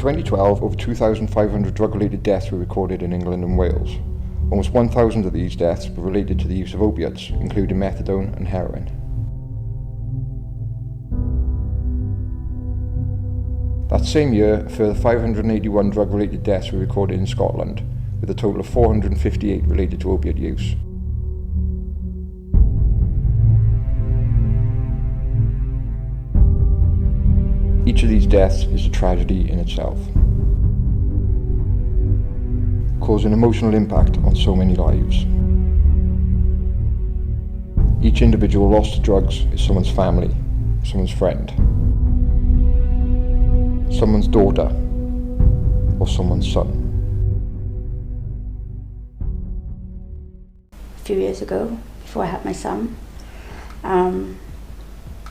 2012, over 2,500 drug-related deaths were recorded in England and Wales. Almost 1,000 of these deaths were related to the use of opiates, including methadone and heroin. That same year, a further 581 drug-related deaths were recorded in Scotland, with a total of 458 related to opiate use. Each of these deaths is a tragedy in itself, causing emotional impact on so many lives. Each individual lost to drugs is someone's family, someone's friend, someone's daughter, or someone's son. A few years ago, before I had my son,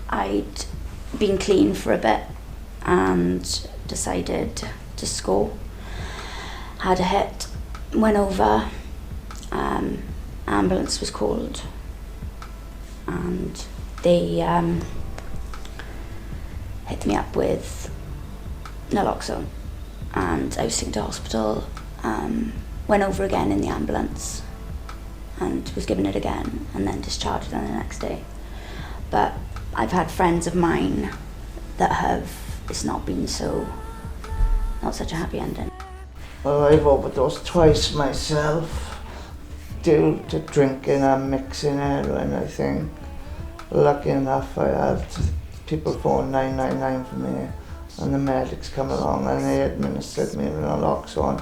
I'd been clean for a bit and decided to score. Had a hit, went over, ambulance was called, and they hit me up with Naloxone, and I was taken to hospital, went over again in the ambulance and was given it again and then discharged on the next day. But I've had friends of mine that it's not been not such a happy ending. Well, I've overdosed twice myself due to drinking and mixing heroin, I think. Lucky enough, I had people phone 999 for me, and the medics come along and they administered me Naloxone.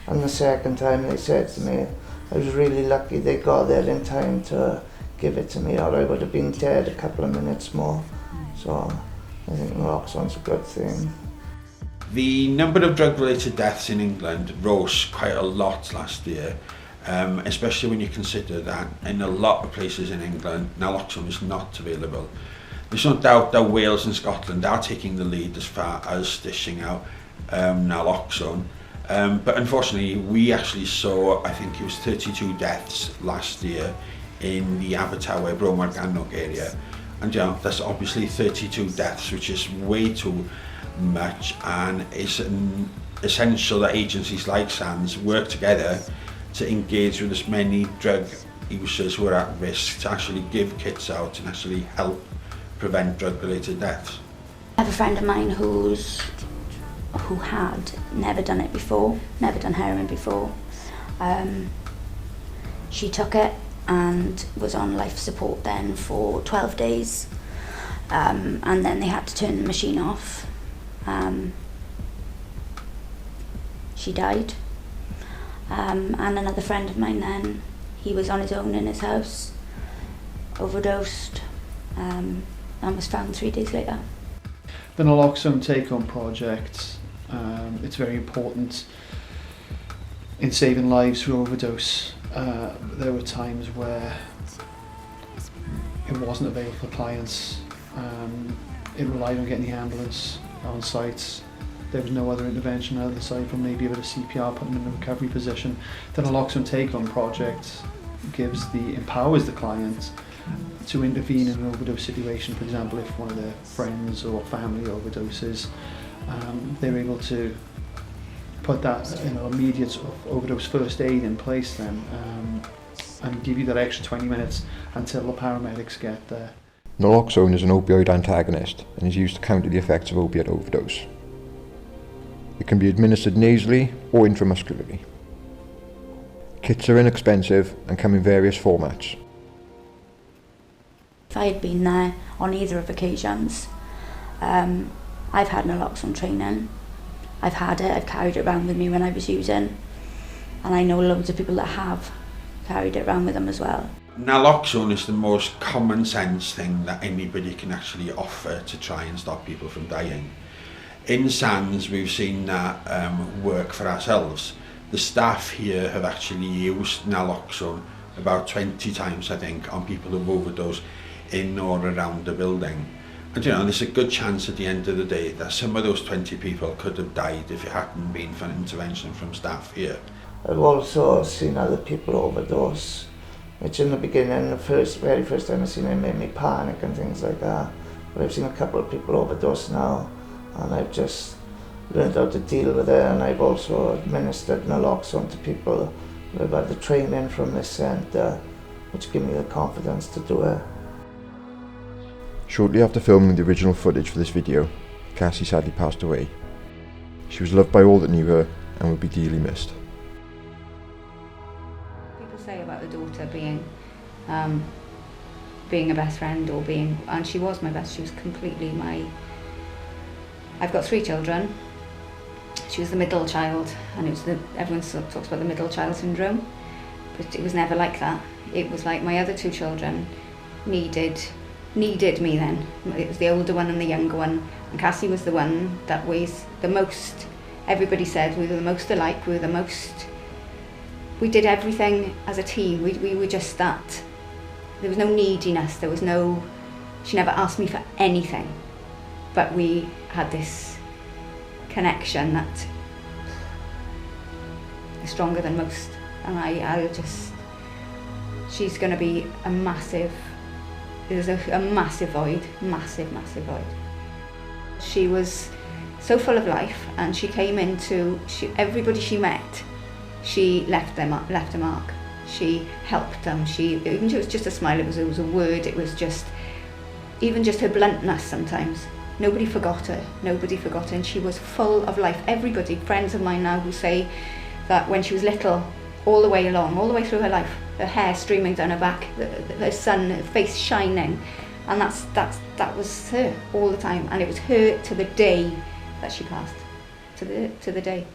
And the second time they said to me, I was really lucky they got there in time to give it to me, or I would have been dead a couple of minutes more. So I think Naloxone's a good thing. The number of drug-related deaths in England rose quite a lot last year, especially when you consider that in a lot of places in England, Naloxone is not available. There's no doubt that Wales and Scotland are taking the lead as far as dishing out Naloxone. But unfortunately, we actually saw, I think it was 32 deaths last year in the Abertawe, Bro-Morgannwg area. And that's obviously 32 deaths, which is way too much, and it's essential that agencies like Sands work together to engage with as many drug users who are at risk to actually give kits out and actually help prevent drug-related deaths. I have a friend of mine who had never done it before, never done heroin before. She took it and was on life support then for 12 days, and then they had to turn the machine off. She died, and another friend of mine then, he was on his own in his house, overdosed, and was found 3 days later. The Naloxone take-home project, it's very important in saving lives through overdose. There were times where it wasn't available for clients. It relied on getting the ambulance on site. There was no other intervention other side from maybe a bit of CPR, putting them in a recovery position. The Naloxone take-home project empowers the client to intervene in an overdose situation. For example, if one of their friends or family overdoses, they're able to put that immediate overdose first aid in place then, and give you that extra 20 minutes until the paramedics get there. Naloxone is an opioid antagonist and is used to counter the effects of opiate overdose. It can be administered nasally or intramuscularly. Kits are inexpensive and come in various formats. If I had been there on either of occasions, I've had Naloxone training. I've had it, I've carried it around with me when I was using, and I know loads of people that have carried it around with them as well. Naloxone is the most common sense thing that anybody can actually offer to try and stop people from dying. In Sands, we've seen that work for ourselves. The staff here have actually used Naloxone about 20 times, I think, on people who've overdosed in or around the building. And there's a good chance at the end of the day that some of those 20 people could have died if it hadn't been for an intervention from staff here. I've also seen other people overdose, which in the beginning, very first time I seen it, made me panic and things like that. But I've seen a couple of people overdose now, and I've just learned how to deal with it, and I've also administered naloxone to people. I've had the training from this centre, which gave me the confidence to do it. Shortly after filming the original footage for this video, Cassie sadly passed away. She was loved by all that knew her and would be dearly missed. People say about the daughter being a best friend and she was my best. She was completely I've got 3 children. She was the middle child, and everyone talks about the middle child syndrome, but it was never like that. It was like my other 2 children needed me then. It was the older one and the younger one, and Cassie was the one that was the most. Everybody said we were the most alike. We did everything as a team. We were just that. There was no neediness. She never asked me for anything, but we had this connection that is stronger than most, and she's going to be a massive. There's a massive void, massive void. She was so full of life, and she came into everybody she met. She left a mark. She helped them. Even if it was just a smile, it was a word. It was just even just her bluntness sometimes. Nobody forgot her, and she was full of life. Everybody, friends of mine now, who say that when she was little, all the way through her life, her hair streaming down her back, her sun, her face shining, and that was her all the time, and it was her to the day that she passed, to the day.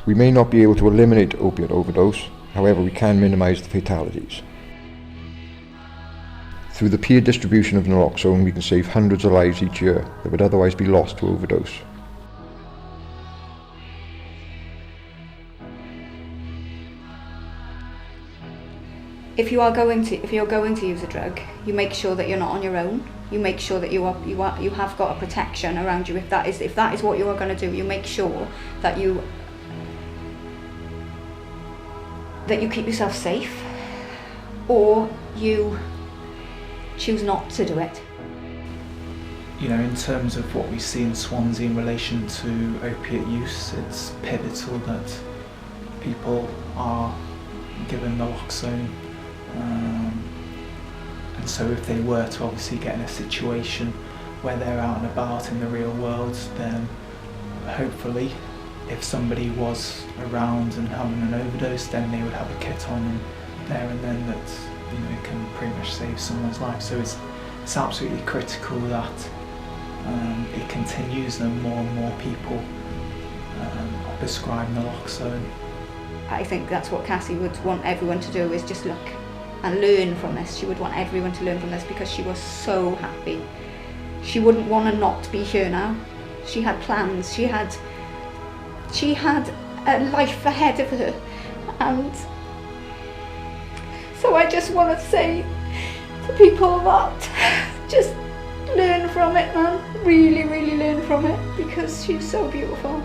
We may not be able to eliminate opiate overdose, however we can minimise the fatalities. Through the peer distribution of naloxone, we can save hundreds of lives each year that would otherwise be lost to overdose. If you're going to use a drug, you make sure that you're not on your own. You make sure that you have got a protection around you. If that is what you are going to do, you make sure that you keep yourself safe, or you choose not to do it. You know, in terms of what we see in Swansea in relation to opiate use, it's pivotal that people are given naloxone. And so if they were to obviously get in a situation where they're out and about in the real world, then hopefully if somebody was around and having an overdose, then they would have a kit on them there and then that, you know, can pretty much save someone's life. So it's absolutely critical that it continues and more people are prescribed naloxone. I think that's what Cassie would want everyone to do, is just look and learn from this. She would want everyone to learn from this because she was so happy. She wouldn't want to not be here now. She had plans. She had a life ahead of her, and so I just want to say to people that just learn from it, man. Really learn from it, because she's so beautiful.